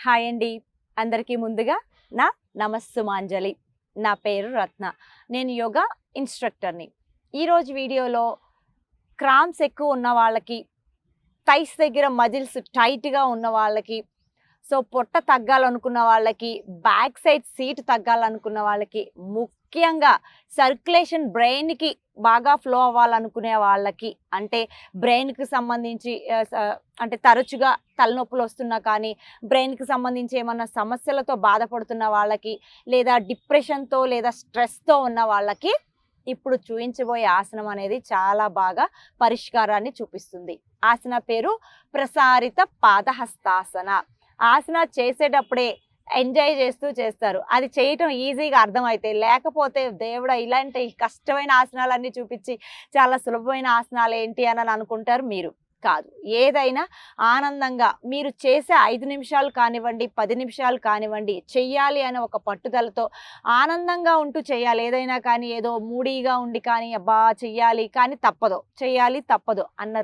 Hi అండి అందరికీ ముందుగా నా నమస్సుమాంజలి. నా పేరు రత్న. నేను యోగా ఇన్స్ట్రక్టర్ని. ఈరోజు వీడియోలో క్రాంప్స్ ఎక్కువ ఉన్న వాళ్ళకి, థైస్ దగ్గర మజిల్స్ టైట్గా ఉన్న వాళ్ళకి, సో పొట్ట తగ్గాలనుకున్న వాళ్ళకి, బ్యాక్ సైడ్ సీట్ తగ్గాలనుకున్న వాళ్ళకి, ముఖ్యంగా సర్క్యులేషన్ బ్రెయిన్కి బాగా ఫ్లో అవ్వాలనుకునే వాళ్ళకి, అంటే బ్రెయిన్కి సంబంధించి అంటే తరచుగా తలనొప్పులు వస్తున్నా కానీ, బ్రెయిన్కి సంబంధించి ఏమన్నా సమస్యలతో బాధపడుతున్న వాళ్ళకి, లేదా డిప్రెషన్తో లేదా స్ట్రెస్తో ఉన్న వాళ్ళకి ఇప్పుడు చూపించబోయే ఆసనం అనేది చాలా బాగా పరిష్కారాన్ని చూపిస్తుంది. ఆసన పేరు ప్రసారిత పాదహస్తాసన. ఆసన చేసేటప్పుడే ఎంజాయ్ చేస్తూ చేస్తారు. అది చేయటం ఈజీగా అర్థమైతే, లేకపోతే దేవుడా ఇలాంటి కష్టమైన ఆసనాలన్నీ చూపించి చాలా సులభమైన ఆసనాలు ఏంటి అని అనుకుంటారు. మీరు కాదు, ఏదైనా ఆనందంగా మీరు చేసే 5 నిమిషాలు కానివ్వండి, 10 నిమిషాలు కానివ్వండి, చెయ్యాలి అనే ఒక పట్టుదలతో ఆనందంగా ఉంటూ చేయాలి. ఏదైనా కానీ ఏదో మూడీగా ఉండి కానీ అబ్బా చెయ్యాలి కానీ తప్పదు, చెయ్యాలి తప్పదు అన్న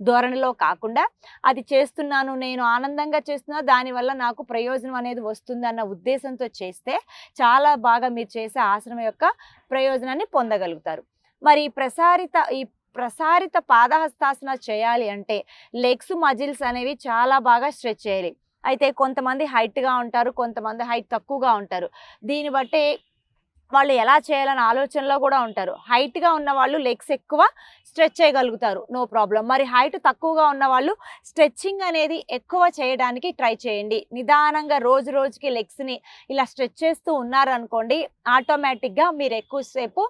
ధోరణిలో కాకుండా, అది చేస్తున్నాను, నేను ఆనందంగా చేస్తున్నా, దానివల్ల నాకు ప్రయోజనం అనేది వస్తుంది అన్న ఉద్దేశంతో చేస్తే చాలా బాగా మీరు చేసే ఆసనం యొక్క ప్రయోజనాన్ని పొందగలుగుతారు. మరి ప్రసారిత పాదహస్తాసన చేయాలి అంటే లెగ్స్ మజిల్స్ అనేవి చాలా బాగా స్ట్రెచ్ చేయాలి. అయితే కొంతమంది హైట్గా ఉంటారు, కొంతమంది హైట్ తక్కువగా ఉంటారు. దీన్ని బట్టి వాళ్ళు ఎలా చేయాలని ఆలోచనలో కూడా ఉంటారు. హైట్గా ఉన్న వాళ్ళు లెగ్స్ ఎక్కువ స్ట్రెచ్ చేయగలుగుతారు, నో ప్రాబ్లం. మరి హైట్ తక్కువగా ఉన్న వాళ్ళు స్ట్రెచ్చింగ్ అనేది ఎక్కువ చేయడానికి ట్రై చేయండి. నిదానంగా రోజు రోజుకి లెగ్స్ని ఇలా స్ట్రెచ్ చేస్తూ ఉన్నారనుకోండి, ఆటోమేటిక్గా మీరు ఎక్కువసేపు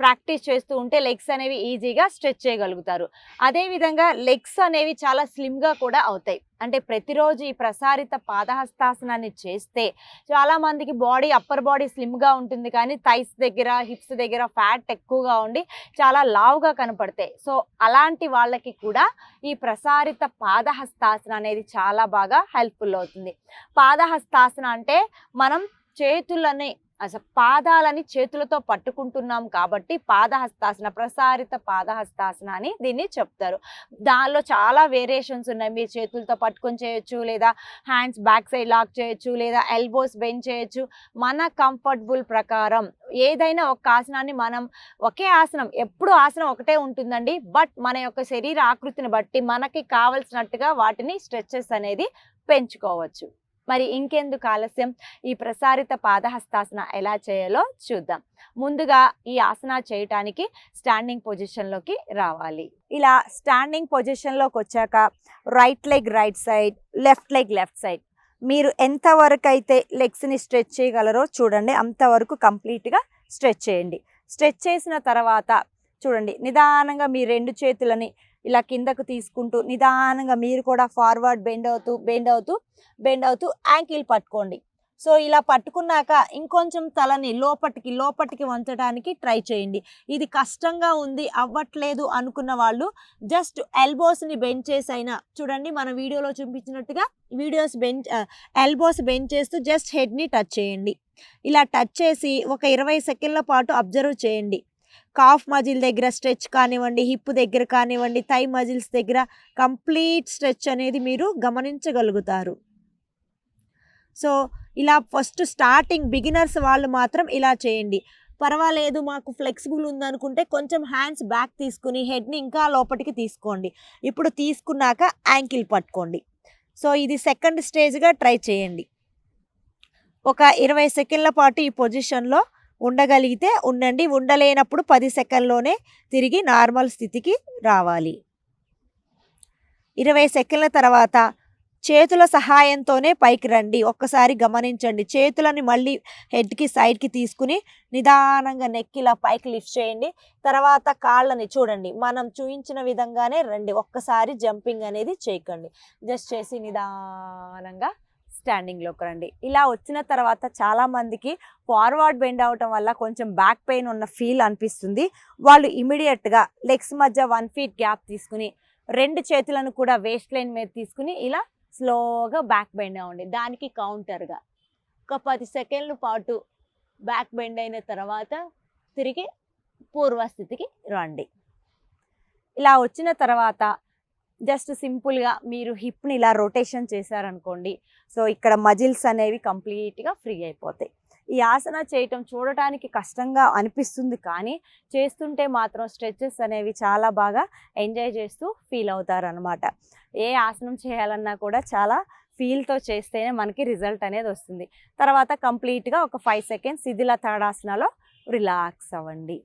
ప్రాక్టీస్ చేస్తూ ఉంటే లెగ్స్ అనేవి ఈజీగా స్ట్రెచ్ చేయగలుగుతారు. అదేవిధంగా లెగ్స్ అనేవి చాలా స్లిమ్గా కూడా అవుతాయి. అంటే ప్రతిరోజు ఈ ప్రసారిత పాదహస్తాసనాన్ని చేస్తే చాలామందికి అప్పర్ బాడీ స్లిమ్గా ఉంటుంది, కానీ థైస్ దగ్గర, హిప్స్ దగ్గర ఫ్యాట్ ఎక్కువగా ఉండి చాలా లావుగా కనపడతాయి. సో అలాంటి వాళ్ళకి కూడా ఈ ప్రసారిత పాదహస్తాసన అనేది చాలా బాగా హెల్ప్ఫుల్ అవుతుంది. పాదహస్తాసన అంటే మనం చేతులని పాదాలని చేతులతో పట్టుకుంటున్నాం కాబట్టి పాదహస్తాసన, ప్రసారిత పాదహస్తాసన అని దీన్ని చెప్తారు. దానిలో చాలా వేరియేషన్స్ ఉన్నాయి. మీరు చేతులతో పట్టుకొని చేయొచ్చు, లేదా హ్యాండ్స్ బ్యాక్ సైడ్ లాక్ చేయొచ్చు, లేదా ఎల్బోస్ బెండ్ చేయొచ్చు. మన కంఫర్టబుల్ ప్రకారం ఏదైనా ఒక ఆసనాన్ని ఒకే ఆసనం, ఎప్పుడు ఆసనం ఒకటే ఉంటుందండి, బట్ మన యొక్క శరీర ఆకృతిని బట్టి మనకి కావలసినట్టుగా వాటిని స్ట్రెచెస్ అనేది పెంచుకోవచ్చు. మరి ఇంకెందుకు ఆలస్యం, ఈ ప్రసారిత పాదహస్తాసన ఎలా చేయాలో చూద్దాం. ముందుగా ఈ ఆసన చేయటానికి స్టాండింగ్ పొజిషన్లోకి రావాలి. ఇలా స్టాండింగ్ పొజిషన్లోకి వచ్చాక right leg right side, left leg left side, మీరు ఎంతవరకు అయితే లెగ్స్ని స్ట్రెచ్ చేయగలరో చూడండి, అంతవరకు కంప్లీట్గా స్ట్రెచ్ చేయండి. స్ట్రెచ్ చేసిన తర్వాత చూడండి, నిదానంగా మీ 2 చేతులని ఇలా కిందకు తీసుకుంటూ నిదానంగా మీరు కూడా ఫార్వర్డ్ బెండ్ అవుతూ యాంకిల్ పట్టుకోండి. సో ఇలా పట్టుకున్నాక ఇంకొంచెం తలని లోపటికి వంచడానికి ట్రై చేయండి. ఇది కష్టంగా ఉంది, అవ్వట్లేదు అనుకున్న వాళ్ళు జస్ట్ ఎల్బోస్ని బెండ్ చేసైనా, చూడండి మన వీడియోలో చూపించినట్టుగా ఎల్బోస్ బెండ్ చేస్తూ జస్ట్ హెడ్ని టచ్ చేయండి. ఇలా టచ్ చేసి ఒక 20 సెకండ్ల పాటు అబ్జర్వ్ చేయండి. కాఫ్ మజిల్ దగ్గర స్ట్రెచ్ కానివ్వండి, హిప్ దగ్గర కానివ్వండి, థై మజిల్స్ దగ్గర కంప్లీట్ స్ట్రెచ్ అనేది మీరు గమనించగలుగుతారు. సో ఇలా ఫస్ట్ స్టార్టింగ్ బిగినర్స్ వాళ్ళు మాత్రం ఇలా చేయండి. పర్వాలేదు, మాకు ఫ్లెక్సిబుల్ ఉందనుకుంటే కొంచెం హ్యాండ్స్ బ్యాక్ తీసుకుని హెడ్ని ఇంకా లోపలికి తీసుకోండి. ఇప్పుడు తీసుకున్నాక యాంకిల్ పట్టుకోండి. సో ఇది సెకండ్ స్టేజ్గా ట్రై చేయండి. ఒక 20 సెకండ్ల పాటు ఈ పొజిషన్లో ఉండగలిగితే ఉండండి, ఉండలేనప్పుడు 10 సెకండ్లోనే తిరిగి నార్మల్ స్థితికి రావాలి. 20 సెకండ్ల తర్వాత చేతుల సహాయంతోనే పైకి రండి. ఒక్కసారి గమనించండి, చేతులని మళ్ళీ హెడ్కి సైడ్కి తీసుకుని నిదానంగా నెక్ ఇలా పైకి లిఫ్ట్ చేయండి. తర్వాత కాళ్ళని చూడండి, మనం చూపించిన విధంగానే రండి. ఒక్కసారి జంపింగ్ అనేది చేయకండి, జస్ట్ చేసి నిదానంగా స్టాండింగ్లోకి రండి. ఇలా వచ్చిన తర్వాత చాలామందికి ఫార్వర్డ్ బెండ్ అవటం వల్ల కొంచెం బ్యాక్ పెయిన్ ఉన్న ఫీల్ అనిపిస్తుంది. వాళ్ళు ఇమీడియట్గా లెగ్స్ మధ్య 1 ఫీట్ గ్యాప్ తీసుకుని 2 చేతులను కూడా వేస్ట్ లైన్ మీద తీసుకుని ఇలా స్లోగా బ్యాక్ బెండ్ అవ్వండి. దానికి కౌంటర్గా ఒక 10 సెకండ్ల పాటు బ్యాక్ బెండ్ అయిన తర్వాత తిరిగి పూర్వస్థితికి రండి. ఇలా వచ్చిన తర్వాత జస్ట్ సింపుల్గా మీరు హిప్ని ఇలా రొటేషన్ చేశారనుకోండి, సో ఇక్కడ మజిల్స్ అనేవి కంప్లీట్గా ఫ్రీ అయిపోతాయి. ఈ ఆసన చేయటం చూడటానికి కష్టంగా అనిపిస్తుంది, కానీ చేస్తుంటే మాత్రం స్ట్రెచెస్ అనేవి చాలా బాగా ఎంజాయ్ చేస్తూ ఫీల్ అవుతారనమాట. ఏ ఆసనం చేయాలన్నా కూడా చాలా ఫీల్తో చేస్తేనే మనకి రిజల్ట్ అనేది వస్తుంది. తర్వాత కంప్లీట్గా ఒక 5 సెకండ్స్ శిథిల తాడాసనలో రిలాక్స్ అవ్వండి.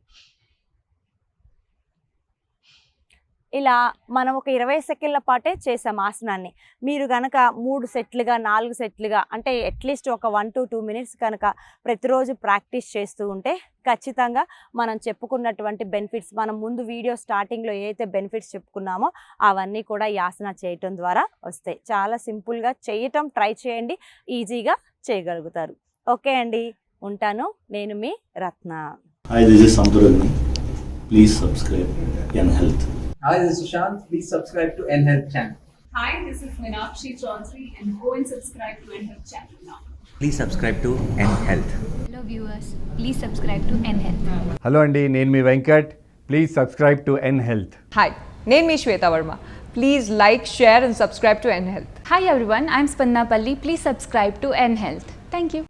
ఇలా మనం ఒక 20 సెకండ్ల పాటే చేసాం ఆసనాన్ని. మీరు కనుక 3 సెట్లుగా 4 సెట్లుగా అంటే అట్లీస్ట్ ఒక 1 to 2 మినిట్స్ కనుక ప్రతిరోజు ప్రాక్టీస్ చేస్తూ ఉంటే ఖచ్చితంగా మనం చెప్పుకున్నటువంటి బెనిఫిట్స్, మనం ముందు వీడియో స్టార్టింగ్లో ఏదైతే బెనిఫిట్స్ చెప్పుకున్నామో అవన్నీ కూడా ఈ ఆసన చేయటం ద్వారా వస్తాయి. చాలా సింపుల్గా చేయటం ట్రై చేయండి, ఈజీగా చేయగలుగుతారు. ఓకే అండి, ఉంటాను. నేను మీ రత్న. Hi, this is Samturagni. Please subscribe NHealth. Hi, this is Sushant. Please subscribe to NHealth channel. Hi, this is Meenakshi Chaudhary and go and subscribe to NHealth channel now. Please subscribe to NHealth. Hello viewers, please subscribe to NHealth. Hello అండి, నేను మీ Venkat. Please subscribe to NHealth. Hi, name me Shweta Verma. Please like, share and subscribe to NHealth. Hi everyone, I'm Spanna Palli. Please subscribe to NHealth. Thank you.